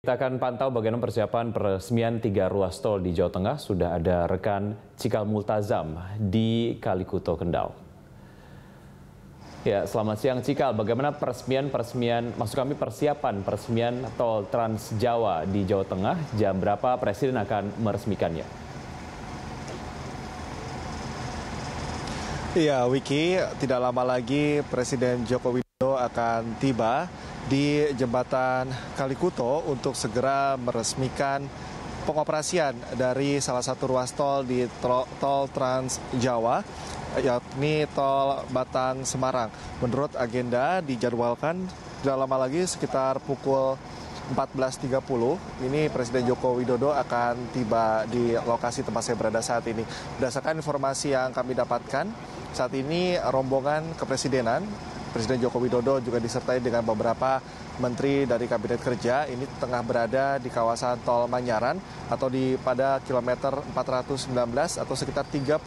Kita akan pantau bagaimana persiapan peresmian 3 ruas tol di Jawa Tengah. Sudah ada rekan Cikal Multazam di Kalikuto, Kendal. Ya, selamat siang Cikal. Bagaimana persiapan peresmian tol Trans Jawa di Jawa Tengah? Jam berapa Presiden akan meresmikannya? Iya, Wiki, tidak lama lagi Presiden Joko Widodo akan tiba di jembatan Kalikuto untuk segera meresmikan pengoperasian dari salah satu ruas tol di tol Trans Jawa, yakni tol Batang Semarang. Menurut agenda dijadwalkan tidak lama lagi sekitar pukul 14.30 ini Presiden Joko Widodo akan tiba di lokasi tempat saya berada saat ini. Berdasarkan informasi yang kami dapatkan, saat ini rombongan kepresidenan Presiden Joko Widodo juga disertai dengan beberapa menteri dari Kabinet Kerja ini tengah berada di kawasan Tol Manyaran atau pada kilometer 419 atau sekitar 32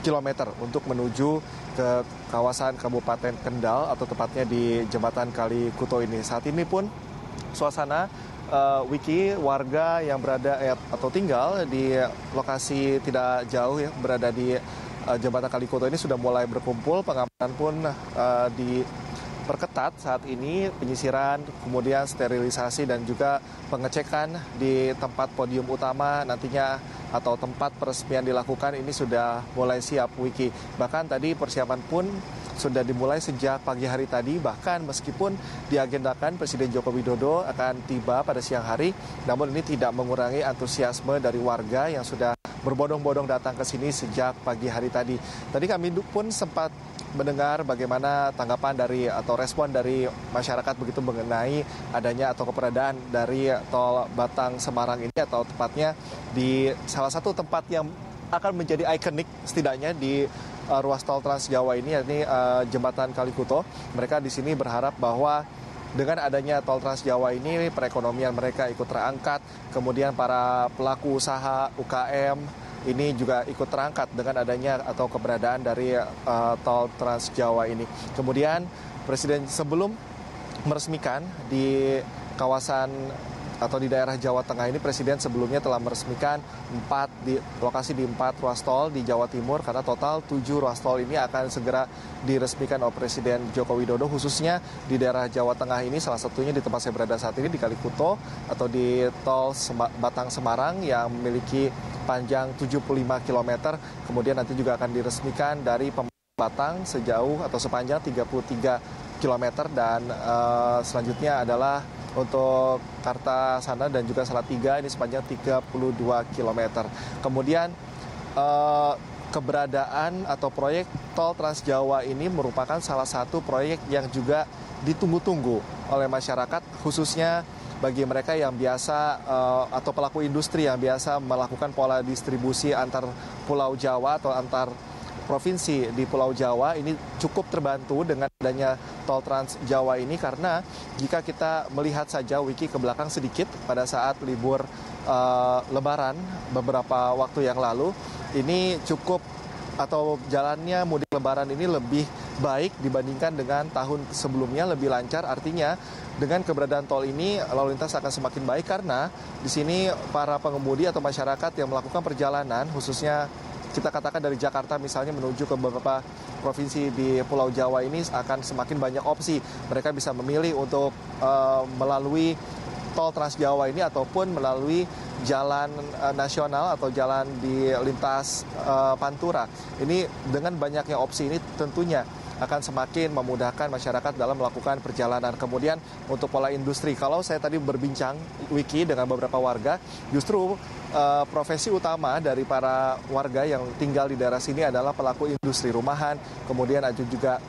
kilometer untuk menuju ke kawasan Kabupaten Kendal atau tepatnya di jembatan Kalikuto ini. Saat ini pun suasana Wiki, warga yang berada atau tinggal di lokasi tidak jauh ya, berada di jembatan Kalikuto ini sudah mulai berkumpul. Pengamanan pun diperketat saat ini, penyisiran, kemudian sterilisasi dan juga pengecekan di tempat podium utama nantinya atau tempat peresmian dilakukan ini sudah mulai siap, Wiki. Bahkan tadi persiapan pun sudah dimulai sejak pagi hari tadi, bahkan meskipun diagendakan Presiden Joko Widodo akan tiba pada siang hari, namun ini tidak mengurangi antusiasme dari warga yang sudah berbondong-bondong datang ke sini sejak pagi hari tadi. Tadi kami pun sempat mendengar bagaimana tanggapan dari atau respon dari masyarakat begitu mengenai adanya atau keberadaan dari tol Batang Semarang ini, atau tepatnya di salah satu tempat yang akan menjadi ikonik setidaknya di ruas tol Trans Jawa ini, yakni jembatan Kalikuto. Mereka di sini berharap bahwa dengan adanya tol Trans Jawa ini perekonomian mereka ikut terangkat, kemudian para pelaku usaha UKM ini juga ikut terangkat dengan adanya atau keberadaan dari tol Trans Jawa ini. Kemudian Presiden sebelum meresmikan di kawasan atau di daerah Jawa Tengah ini, Presiden sebelumnya telah meresmikan lokasi di 4 ruas tol di Jawa Timur, karena total 7 ruas tol ini akan segera diresmikan oleh Presiden Joko Widodo, khususnya di daerah Jawa Tengah ini, salah satunya di tempat saya berada saat ini di Kalikuto atau di tol Batang Semarang yang memiliki panjang 75 km, kemudian nanti juga akan diresmikan dari Batang sejauh atau sepanjang 33 km dan selanjutnya adalah untuk Kartasana dan juga Salatiga ini sepanjang 32 km. Kemudian keberadaan atau proyek tol Trans Jawa ini merupakan salah satu proyek yang juga ditunggu-tunggu oleh masyarakat, khususnya bagi mereka yang biasa atau pelaku industri yang biasa melakukan pola distribusi antar Pulau Jawa atau antar provinsi di Pulau Jawa. Ini cukup terbantu dengan adanya tol Trans Jawa ini, karena jika kita melihat saja, Wiki, ke belakang sedikit pada saat libur Lebaran beberapa waktu yang lalu, ini cukup atau jalannya mudik Lebaran ini lebih baik dibandingkan dengan tahun sebelumnya, lebih lancar. Artinya dengan keberadaan tol ini lalu lintas akan semakin baik, karena di sini para pengemudi atau masyarakat yang melakukan perjalanan, khususnya kita katakan dari Jakarta misalnya menuju ke beberapa provinsi di Pulau Jawa ini, akan semakin banyak opsi. Mereka bisa memilih untuk melalui tol Trans Jawa ini ataupun melalui jalan nasional atau jalan di lintas Pantura. Ini dengan banyaknya opsi ini tentunya akan semakin memudahkan masyarakat dalam melakukan perjalanan. Kemudian untuk pola industri, kalau saya tadi berbincang, Wiki, dengan beberapa warga, justru profesi utama dari para warga yang tinggal di daerah sini adalah pelaku industri rumahan, kemudian ada juga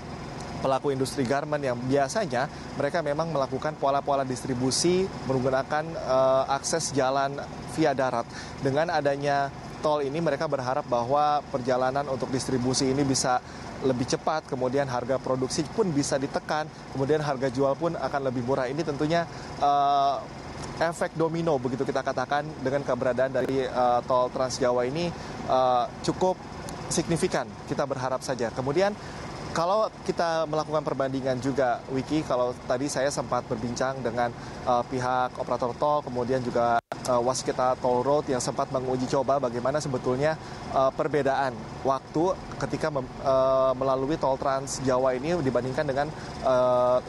pelaku industri garment yang biasanya mereka memang melakukan pola-pola distribusi menggunakan akses jalan via darat. Dengan adanya tol ini mereka berharap bahwa perjalanan untuk distribusi ini bisa lebih cepat, kemudian harga produksi pun bisa ditekan, kemudian harga jual pun akan lebih murah. Ini tentunya efek domino begitu kita katakan dengan keberadaan dari tol Trans Jawa ini cukup signifikan, kita berharap saja. Kemudian Kalau kita melakukan perbandingan juga, Wiki, kalau tadi saya sempat berbincang dengan pihak operator tol, kemudian juga waskita toll road yang sempat menguji coba bagaimana sebetulnya perbedaan waktu ketika melalui tol Trans Jawa ini dibandingkan dengan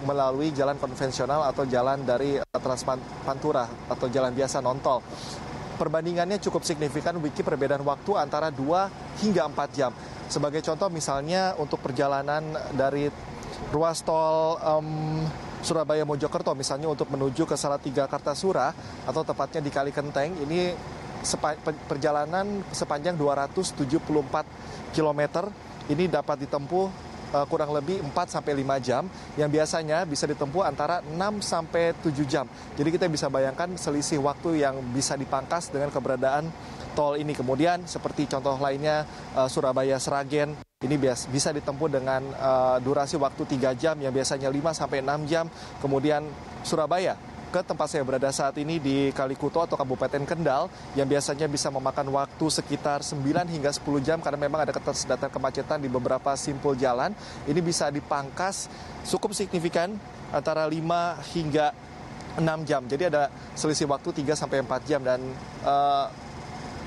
melalui jalan konvensional atau jalan dari Trans Pantura atau jalan biasa non tol. Perbandingannya cukup signifikan, Wiki, perbedaan waktu antara 2 hingga 4 jam. Sebagai contoh misalnya untuk perjalanan dari ruas tol Surabaya Mojokerto misalnya untuk menuju ke Salatiga Kartasura atau tepatnya di Kali Kenteng, ini perjalanan sepanjang 274 km ini dapat ditempuh kurang lebih 4 sampai 5 jam yang biasanya bisa ditempuh antara 6 sampai 7 jam. Jadi kita bisa bayangkan selisih waktu yang bisa dipangkas dengan keberadaan tol ini. Kemudian seperti contoh lainnya Surabaya Sragen ini bisa ditempuh dengan durasi waktu 3 jam yang biasanya 5 sampai 6 jam. Kemudian Surabaya ke tempat saya berada saat ini di Kalikuto atau Kabupaten Kendal yang biasanya bisa memakan waktu sekitar 9 hingga 10 jam karena memang ada ketersediaan kemacetan di beberapa simpul jalan. Ini bisa dipangkas cukup signifikan antara 5 hingga 6 jam. Jadi ada selisih waktu 3 sampai 4 jam dan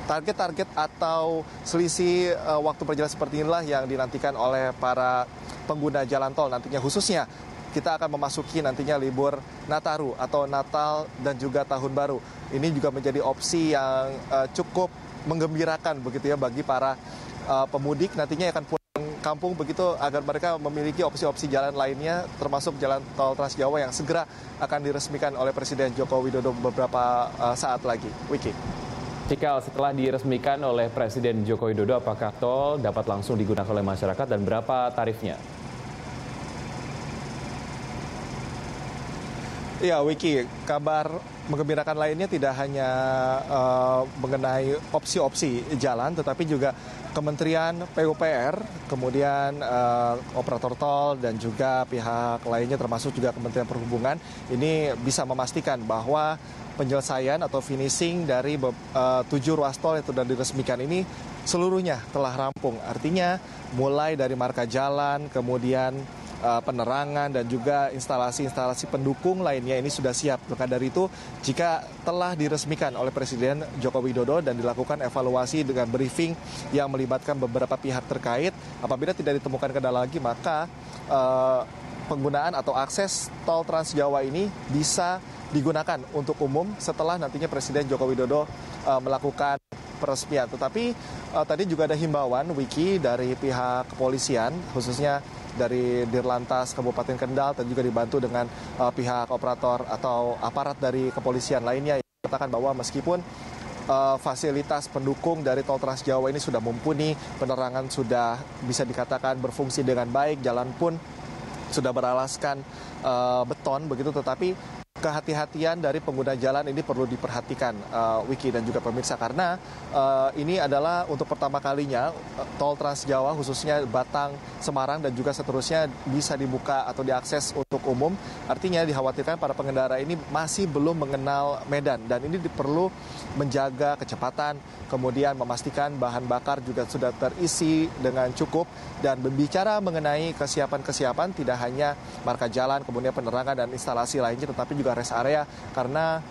target-target atau selisih waktu perjalanan seperti inilah yang dinantikan oleh para pengguna jalan tol nantinya, khususnya kita akan memasuki nantinya libur Nataru atau Natal dan juga Tahun Baru. Ini juga menjadi opsi yang cukup menggembirakan begitu ya bagi para pemudik nantinya akan pulang kampung begitu agar mereka memiliki opsi-opsi jalan lainnya termasuk jalan tol Trans Jawa yang segera akan diresmikan oleh Presiden Joko Widodo beberapa saat lagi. Wiki. Cikal, setelah diresmikan oleh Presiden Joko Widodo, apakah tol dapat langsung digunakan oleh masyarakat dan berapa tarifnya? Ya, Wiki, kabar menggembirakan lainnya tidak hanya mengenai opsi-opsi jalan, tetapi juga Kementerian PUPR, kemudian operator tol dan juga pihak lainnya termasuk juga Kementerian Perhubungan ini bisa memastikan bahwa penyelesaian atau finishing dari 7 ruas tol yang sudah diresmikan ini seluruhnya telah rampung. Artinya mulai dari marka jalan, kemudian penerangan dan juga instalasi-instalasi pendukung lainnya ini sudah siap. Maka dari itu, jika telah diresmikan oleh Presiden Joko Widodo dan dilakukan evaluasi dengan briefing yang melibatkan beberapa pihak terkait, apabila tidak ditemukan kendala lagi, maka penggunaan atau akses tol Trans Jawa ini bisa digunakan untuk umum setelah nantinya Presiden Joko Widodo melakukan peresmian. Tetapi tadi juga ada himbauan, Wiki, dari pihak kepolisian, khususnya dari Dirlantas Kabupaten Kendal dan juga dibantu dengan pihak operator atau aparat dari kepolisian lainnya yang mengatakan bahwa meskipun fasilitas pendukung dari tol Trans Jawa ini sudah mumpuni, penerangan sudah bisa dikatakan berfungsi dengan baik, jalan pun sudah beralaskan beton begitu, tetapi kehati-hatian dari pengguna jalan ini perlu diperhatikan, Wiki dan juga pemirsa, karena ini adalah untuk pertama kalinya tol Trans Jawa khususnya Batang, Semarang dan juga seterusnya bisa dibuka atau diakses untuk umum. Artinya dikhawatirkan para pengendara ini masih belum mengenal medan dan ini perlu menjaga kecepatan, kemudian memastikan bahan bakar juga sudah terisi dengan cukup, dan berbicara mengenai kesiapan-kesiapan tidak hanya marka jalan, kemudian penerangan dan instalasi lainnya, tetapi juga rest area, karena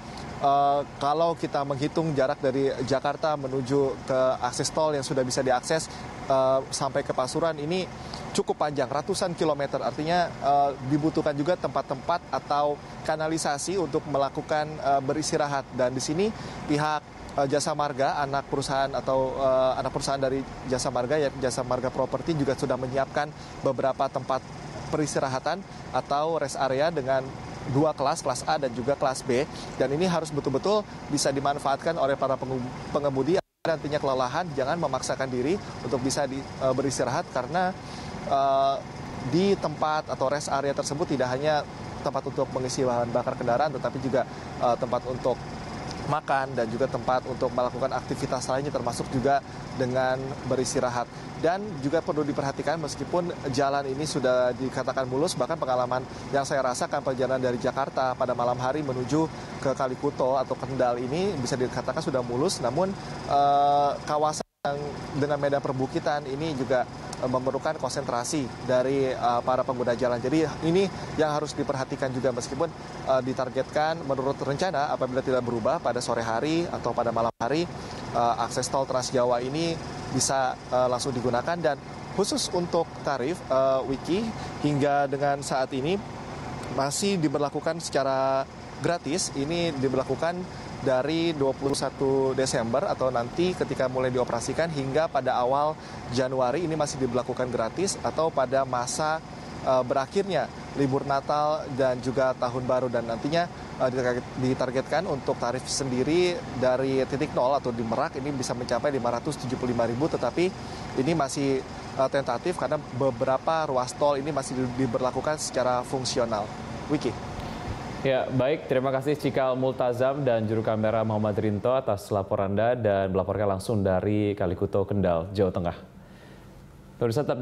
kalau kita menghitung jarak dari Jakarta menuju ke akses tol yang sudah bisa diakses sampai ke Pasuruan ini cukup panjang, ratusan kilometer. Artinya dibutuhkan juga tempat-tempat atau kanalisasi untuk melakukan beristirahat. Dan di sini pihak Jasa Marga, anak perusahaan dari Jasa Marga, yaitu Jasa Marga Property, juga sudah menyiapkan beberapa tempat peristirahatan atau rest area dengan 2 kelas A dan juga kelas B, dan ini harus betul-betul bisa dimanfaatkan oleh para pengemudi. Nantinya kelelahan, jangan memaksakan diri untuk bisa beristirahat, karena di tempat atau rest area tersebut tidak hanya tempat untuk mengisi bahan bakar kendaraan, tetapi juga tempat untuk makan dan juga tempat untuk melakukan aktivitas lainnya, termasuk juga dengan beristirahat. Dan juga perlu diperhatikan, meskipun jalan ini sudah dikatakan mulus, bahkan pengalaman yang saya rasakan perjalanan dari Jakarta pada malam hari menuju ke Kalikuto atau Kendal ini bisa dikatakan sudah mulus, namun kawasan yang dengan medan perbukitan ini juga memerlukan konsentrasi dari para pengguna jalan. Jadi ini yang harus diperhatikan juga meskipun ditargetkan menurut rencana apabila tidak berubah pada sore hari atau pada malam hari akses tol Trans Jawa ini bisa langsung digunakan. Dan khusus untuk tarif Wiki hingga dengan saat ini masih diberlakukan secara gratis. Ini diberlakukan dari 21 Desember atau nanti ketika mulai dioperasikan hingga pada awal Januari ini masih diberlakukan gratis, atau pada masa berakhirnya libur Natal dan juga Tahun Baru. Dan nantinya ditargetkan untuk tarif sendiri dari titik nol atau di Merak ini bisa mencapai 575.000, tetapi ini masih tentatif karena beberapa ruas tol ini masih diberlakukan secara fungsional. Wiki. Ya, baik. Terima kasih Cikal Multazam dan juru kamera Muhammad Rinto atas laporan Anda dan melaporkan langsung dari Kalikuto, Kendal, Jawa Tengah. Pemirsa, tetap